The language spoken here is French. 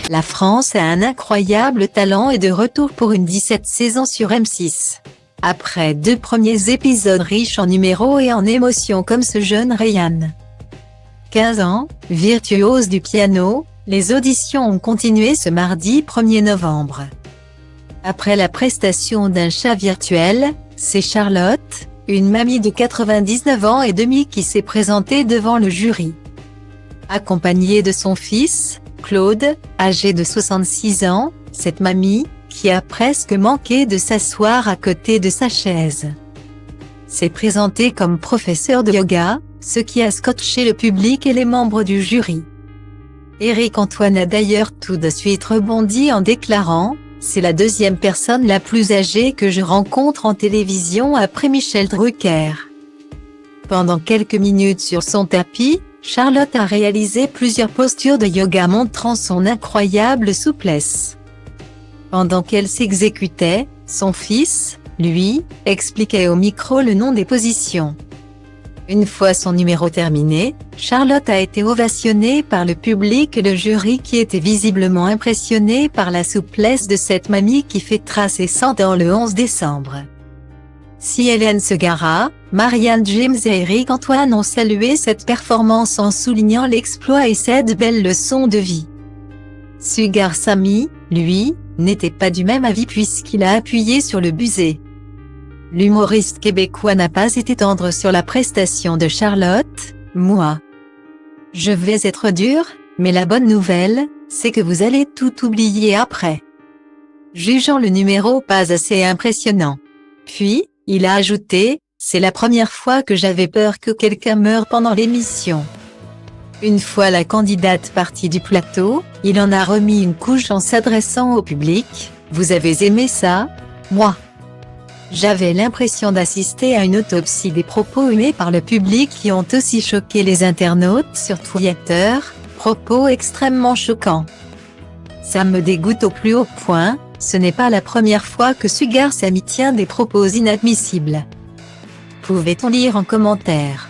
La France a un incroyable talent et de retour pour une 17e saison sur M6. Après 2 premiers épisodes riches en numéros et en émotions comme ce jeune Ryan. 15 ans, virtuose du piano, les auditions ont continué ce mardi 1er novembre. Après la prestation d'un chat virtuel, c'est Charlotte, une mamie de 99 ans et demi qui s'est présentée devant le jury. Accompagnée de son fils, Claude, âgé de 66 ans, cette mamie, qui a presque manqué de s'asseoir à côté de sa chaise, s'est présentée comme professeur de yoga, ce qui a scotché le public et les membres du jury. Éric Antoine a d'ailleurs tout de suite rebondi en déclarant « C'est la 2e personne la plus âgée que je rencontre en télévision après Michel Drucker ». Pendant quelques minutes sur son tapis, Charlotte a réalisé plusieurs postures de yoga montrant son incroyable souplesse. Pendant qu'elle s'exécutait, son fils, lui, expliquait au micro le nom des positions. Une fois son numéro terminé, Charlotte a été ovationnée par le public et le jury qui était visiblement impressionné par la souplesse de cette mamie qui fait tracer 100 ans le 11 décembre. Si Hélène Segara, Marianne James et Éric Antoine ont salué cette performance en soulignant l'exploit et cette belle leçon de vie. Sugar Sammy, lui, n'était pas du même avis puisqu'il a appuyé sur le buzzer. L'humoriste québécois n'a pas été tendre sur la prestation de Charlotte. « Moi, je vais être dur, mais la bonne nouvelle, c'est que vous allez tout oublier après. » Jugeant le numéro pas assez impressionnant. Puis, il a ajouté « C'est la première fois que j'avais peur que quelqu'un meure pendant l'émission. » Une fois la candidate partie du plateau, il en a remis une couche en s'adressant au public. « Vous avez aimé ça? Moi. J'avais l'impression d'assister à une autopsie » des propos humés par le public qui ont aussi choqué les internautes sur Twitter, propos extrêmement choquants. « Ça me dégoûte au plus haut point, ce n'est pas la première fois que Sugar Sammy tient des propos inadmissibles. » Pouvait-on lire en commentaire.